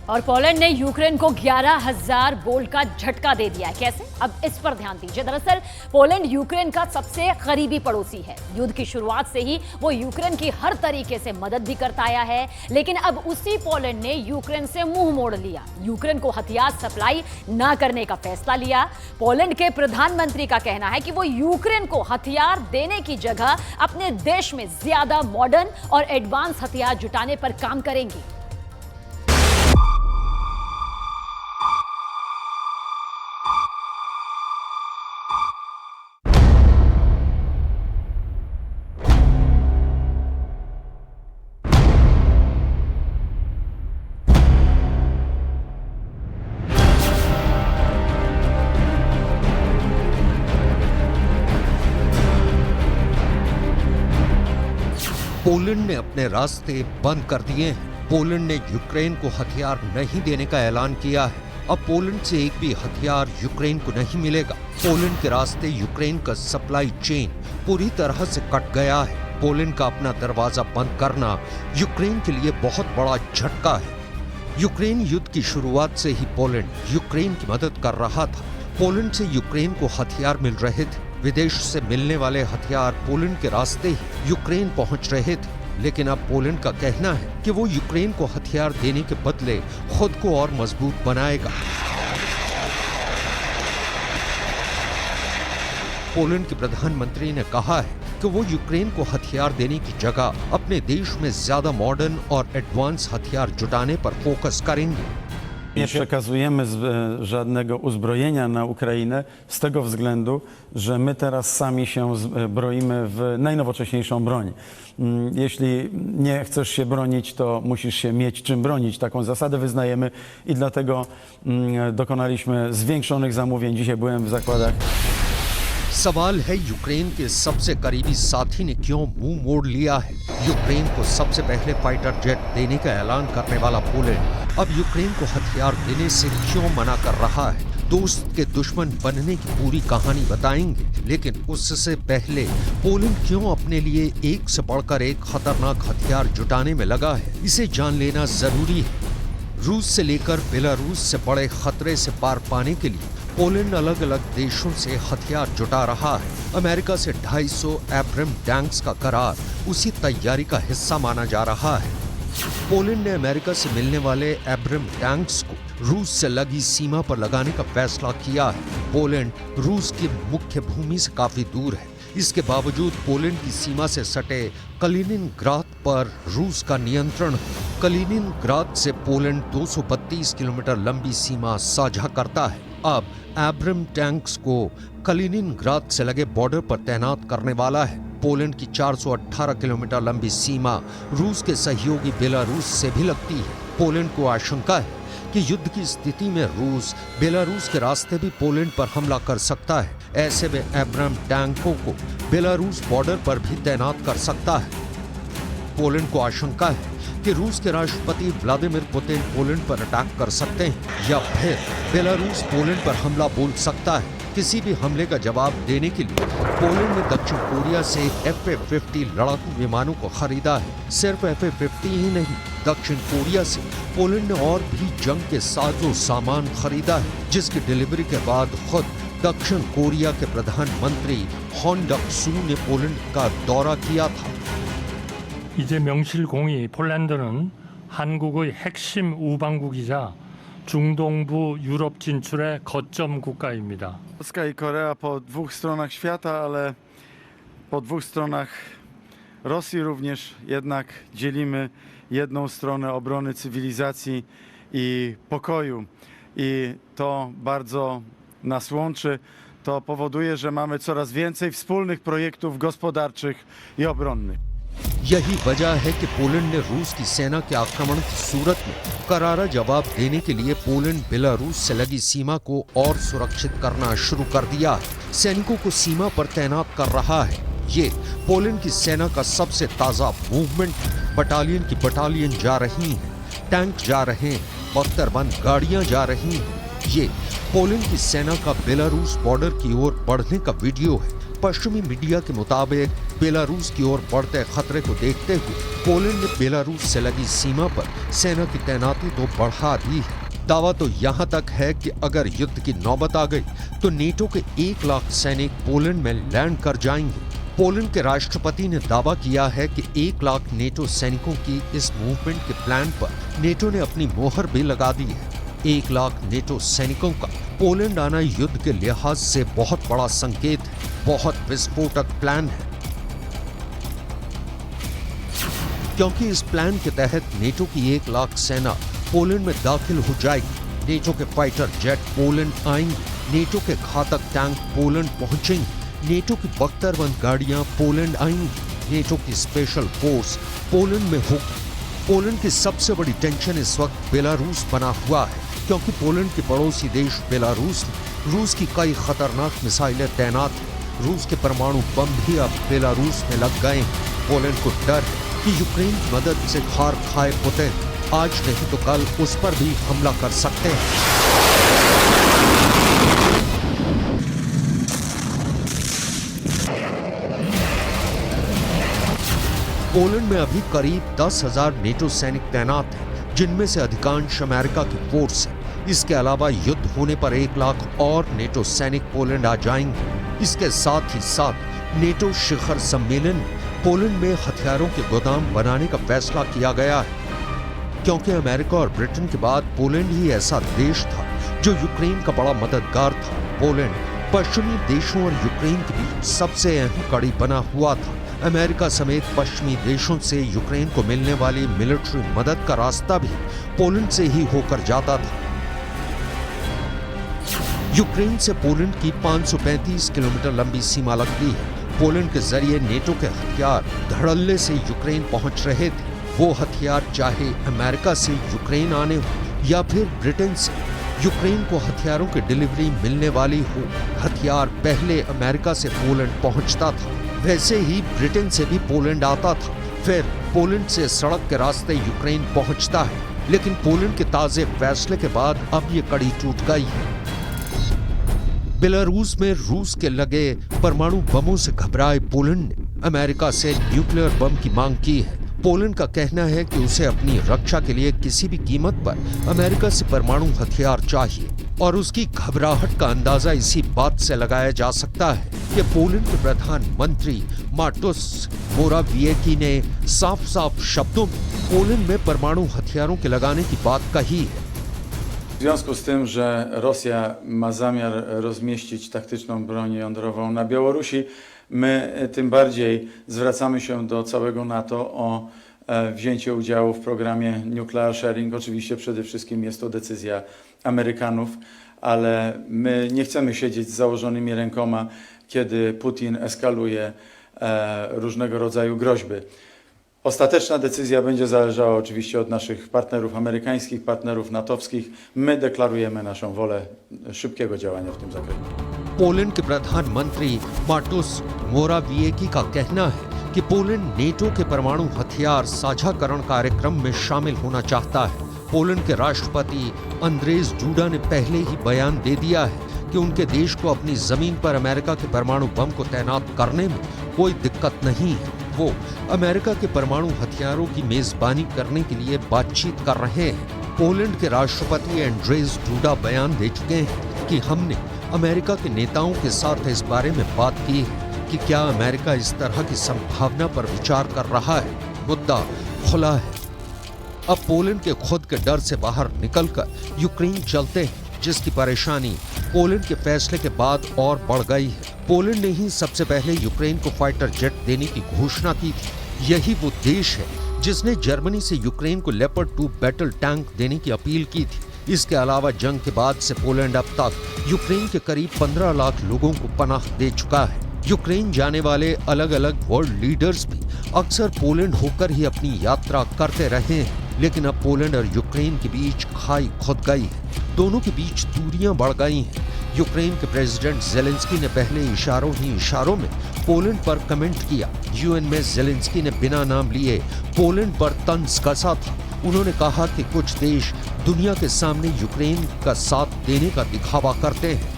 और पोलैंड ने यूक्रेन को 11,000 बोल्ट का झटका दे दिया है। कैसे? अब इस पर ध्यान दीजिए। दरअसल पोलैंड यूक्रेन का सबसे करीबी पड़ोसी है। युद्ध की शुरुआत से ही वो यूक्रेन की हर तरीके से मदद भी करता आया है, लेकिन अब उसी पोलैंड ने यूक्रेन से मुंह मोड़ लिया। यूक्रेन को हथियार सप्लाई ना करने का फैसला लिया। पोलैंड के प्रधानमंत्री का कहना है कि वो यूक्रेन को हथियार देने की जगह अपने देश में ज्यादा मॉडर्न और एडवांस हथियार जुटाने पर काम करेंगे। पोलैंड ने अपने रास्ते बंद कर दिए हैं। पोलैंड ने यूक्रेन को हथियार नहीं देने का ऐलान किया है। अब पोलैंड से एक भी हथियार यूक्रेन को नहीं मिलेगा। पोलैंड के रास्ते यूक्रेन का सप्लाई चेन पूरी तरह से कट गया है। पोलैंड का अपना दरवाजा बंद करना यूक्रेन के लिए बहुत बड़ा झटका है। यूक्रेन युद्ध की शुरुआत से ही पोलैंड यूक्रेन की मदद कर रहा था। पोलैंड से यूक्रेन को हथियार मिल रहे थे। विदेश से मिलने वाले हथियार पोलैंड के रास्ते ही यूक्रेन पहुंच रहे थे। लेकिन अब पोलैंड का कहना है कि वो यूक्रेन को हथियार देने के बदले खुद को और मजबूत बनाएगा। पोलैंड के प्रधानमंत्री ने कहा है कि वो यूक्रेन को हथियार देने की जगह अपने देश में ज्यादा मॉडर्न और एडवांस हथियार जुटाने पर फोकस करेंगे। Nie przekazujemy żadnego uzbrojenia na Ukrainę z tego względu, że my teraz sami się broimy w najnowocześniejszą broń. Jeśli nie chcesz się bronić, to musisz się mieć czym bronić. Taką zasadę wyznajemy i dlatego dokonaliśmy zwiększonych zamówień. Dzisiaj byłem w zakładach. सवाल है Ukraine के सबसे करीबी साथी ने क्यों मुंह मोड़ लिया है। यूक्रेन को सबसे पहले फाइटर जेट देने का ऐलान करने वाला पोलैंड अब यूक्रेन को हथियार देने से क्यों मना कर रहा है। दोस्त के दुश्मन बनने की पूरी कहानी बताएंगे, लेकिन उससे पहले पोलैंड क्यों अपने लिए एक से बढ़कर एक खतरनाक हथियार जुटाने में लगा है, इसे जान लेना जरूरी है। रूस से लेकर बेलारूस से बड़े खतरे से पार पाने के लिए पोलैंड अलग अलग देशों से हथियार जुटा रहा है। अमेरिका से 250 एब्रम टैंक्स का करार उसी तैयारी का हिस्सा माना जा रहा है। पोलैंड ने अमेरिका से मिलने वाले एब्रम टैंक्स को रूस से लगी सीमा पर लगाने का फैसला किया है। पोलैंड रूस की मुख्य भूमि से काफी दूर है। इसके बावजूद पोलैंड की सीमा से सटे कलिनिनग्राद पर रूस का नियंत्रण है। कलिनिनग्राद से पोलैंड 232 किलोमीटर लंबी सीमा साझा करता है। अब एब्रम टैंक्स को कलिनिनग्राद से लगे बॉर्डर पर तैनात करने वाला है। पोलैंड की 418 किलोमीटर लंबी सीमा रूस के सहयोगी बेलारूस से भी लगती है। पोलैंड को आशंका है कि युद्ध की स्थिति में रूस बेलारूस के रास्ते भी पोलैंड पर हमला कर सकता है। ऐसे में एब्रम टैंकों को बेलारूस बॉर्डर पर भी तैनात कर सकता है। पोलैंड को आशंका है कि रूस के राष्ट्रपति व्लादिमीर पुतिन पोलैंड पर अटैक कर सकते हैं या फिर बेलारूस पोलैंड पर हमला बोल सकता है। किसी भी हमले का जवाब देने के लिए पोलैंड ने दक्षिण कोरिया से F-50 लड़ाकू विमानों को खरीदा है। सिर्फ F-50 ही नहीं, दक्षिण कोरिया से पोलैंड ने और भी जंग के साजो सामान खरीदा है, जिसकी डिलीवरी के बाद खुद दक्षिण कोरिया के प्रधानमंत्री हॉन डक-सू ने पोलैंड का दौरा किया था। 이제 명실공히 폴란드는 한국의 핵심 우방국이자 중동부 유럽 진출의 거점 국가입니다. Polska i Korea po dwóch stronach świata, ale po dwóch stronach Rosji również jednak dzielimy jedną stronę obrony cywilizacji i pokoju. I to bardzo nas łączy. To powoduje, że mamy coraz więcej wspólnych projektów gospodarczych i obronnych. यही वजह है कि Poland ने रूस की सेना के आक्रमण की सूरत में करारा जवाब देने के लिए पोलैंड बेलारूस से लगी सीमा को और सुरक्षित करना शुरू कर दिया है। सैनिकों को सीमा पर तैनात कर रहा है। ये पोलैंड की सेना का सबसे ताजा मूवमेंट है। बटालियन की बटालियन जा रही हैं, टैंक जा रहे हैं, बख्तरबंद गाड़ियां जा रही हैं। ये पोलैंड की सेना का बेलारूस बॉर्डर की ओर बढ़ने का वीडियो है। पश्चिमी मीडिया के मुताबिक बेलारूस की ओर बढ़ते खतरे को देखते हुए पोलैंड ने बेलारूस से लगी सीमा पर सेना की तैनाती तो बढ़ा दी है। दावा तो यहाँ तक है कि अगर युद्ध की नौबत आ गई तो नेटो के 1 लाख सैनिक पोलैंड में लैंड कर जाएंगे। पोलैंड के राष्ट्रपति ने दावा किया है कि 1 लाख नेटो सैनिकों की इस मूवमेंट के प्लान पर नेटो ने अपनी मोहर भी लगा दी है। 1 लाख नेटो सैनिकों का पोलैंड आना युद्ध के लिहाज से बहुत बड़ा संकेत है, बहुत विस्फोटक प्लान है, क्योंकि इस प्लान के तहत नेटो की 1 लाख सेना पोलैंड में दाखिल हो जाएगी। नेटो के फाइटर जेट पोलैंड आएंगे, नेटो के घातक टैंक पोलैंड पहुंचेंगे, नेटो की बख्तरबंद गाड़ियां पोलैंड आएंगी, नेटो की स्पेशल फोर्स पोलैंड में होगी। पोलैंड की सबसे बड़ी टेंशन इस वक्त बेलारूस बना हुआ है, क्योंकि पोलैंड के पड़ोसी देश बेलारूस में रूस की कई खतरनाक मिसाइलें तैनात हैं। रूस के परमाणु बम भी अब बेलारूस में लग गए हैं। पोलैंड को डर है कि यूक्रेन की मदद से खार खाए पुतिन आज नहीं तो कल उस पर भी हमला कर सकते हैं। पोलैंड में अभी करीब 10,000 नेटो सैनिक तैनात हैं, जिनमें से अधिकांश अमेरिका की फोर्स है। इसके अलावा युद्ध होने पर 1 लाख और नेटो सैनिक पोलैंड आ जाएंगे। इसके साथ ही साथ नेटो शिखर सम्मेलन में पोलैंड में हथियारों के गोदाम बनाने का फैसला किया गया है, क्योंकि अमेरिका और ब्रिटेन के बाद पोलैंड ही ऐसा देश था जो यूक्रेन का बड़ा मददगार था। पोलैंड पश्चिमी देशों और यूक्रेन के बीच सबसे अहम कड़ी बना हुआ था। अमेरिका समेत पश्चिमी देशों से यूक्रेन को मिलने वाली मिलिट्री मदद का रास्ता भी पोलैंड से ही होकर जाता था। यूक्रेन से पोलैंड की 535 किलोमीटर लंबी सीमा लगती है। पोलैंड के जरिए नेटो के हथियार धड़ल्ले से यूक्रेन पहुंच रहे थे। वो हथियार चाहे अमेरिका से यूक्रेन आने हो या फिर ब्रिटेन से, यूक्रेन को हथियारों की डिलीवरी मिलने वाली हो। हथियार पहले अमेरिका से पोलैंड पहुंचता था, वैसे ही ब्रिटेन से भी पोलैंड आता था, फिर पोलैंड से सड़क के रास्ते यूक्रेन पहुंचता है। लेकिन पोलैंड के ताजे फैसले के बाद अब ये कड़ी टूट गई है। बेलारूस में रूस के लगे परमाणु बमों से घबराए पोलैंड ने अमेरिका से न्यूक्लियर बम की मांग की है। पोलैंड का कहना है कि उसे अपनी रक्षा के लिए किसी भी कीमत पर अमेरिका से परमाणु हथियार चाहिए, और उसकी घबराहट का अंदाजा इसी बात से लगाया जा सकता है कि पोलैंड के प्रधानमंत्री माटोस मोराविएकी ने साफ-साफ शब्दों में पोलैंड में परमाणु हथियारों के लगाने की बात कही है। W związku z tym, że Rosja ma zamiar rozmieścić taktyczną broń jądrową na Białorusi, my tym bardziej zwracamy się do całego NATO o wzięcie udziału w programie Nuclear Sharing. Oczywiście przede wszystkim jest to decyzja Amerykanów, ale my nie chcemy siedzieć z założonymi rękoma, kiedy Putin eskaluje różnego rodzaju groźby. Ostateczna decyzja będzie zależała oczywiście od naszych partnerów amerykańskich, partnerów natowskich. My deklarujemy naszą wolę szybkiego działania w tym zakresie. Poland के प्रधानमंत्री Matos मोराविएकी का कहना है कि Poland NATO के परमाणु हथियार साझाकरण कार्यक्रम में शामिल होना चाहता है। पोलैंड के राष्ट्रपति अंद्रेज डूडा ने पहले ही बयान दे दिया है कि उनके देश को अपनी जमीन पर अमेरिका के परमाणु बम को तैनात करने में कोई दिक्कत नहीं है। वो अमेरिका के परमाणु हथियारों की मेजबानी करने के लिए बातचीत कर रहे हैं। पोलैंड के राष्ट्रपति एंड्रेज डूडा बयान दे चुके हैं कि हमने अमेरिका के नेताओं के साथ इस बारे में बात की है कि क्या अमेरिका इस तरह की संभावना पर विचार कर रहा है। मुद्दा खुला है। अब पोलैंड के खुद के डर से बाहर निकलकर यूक्रेन चलते हैं, जिसकी परेशानी पोलैंड के फैसले के बाद और बढ़ गई है। पोलैंड ने ही सबसे पहले यूक्रेन को फाइटर जेट देने की घोषणा की थी। यही वो देश है जिसने जर्मनी से यूक्रेन को लेपर्ड 2 बैटल टैंक देने की अपील की थी। इसके अलावा जंग के बाद से पोलैंड अब तक यूक्रेन के करीब 15 लाख लोगों को पनाह दे चुका है। यूक्रेन जाने वाले अलग अलग वर्ल्ड लीडर्स भी अक्सर पोलैंड होकर ही अपनी यात्रा करते रहे हैं, लेकिन अब पोलैंड और यूक्रेन के बीच खाई खुद गई है। दोनों के बीच दूरियां बढ़ गई हैं। यूक्रेन के प्रेसिडेंट जेलेंस्की ने पहले इशारों में पोलैंड पर कमेंट किया। यूएन में जेलेंस्की ने बिना नाम लिए पोलैंड पर तंज कसा था। उन्होंने कहा कि कुछ देश दुनिया के सामने यूक्रेन का साथ देने का दिखावा करते हैं,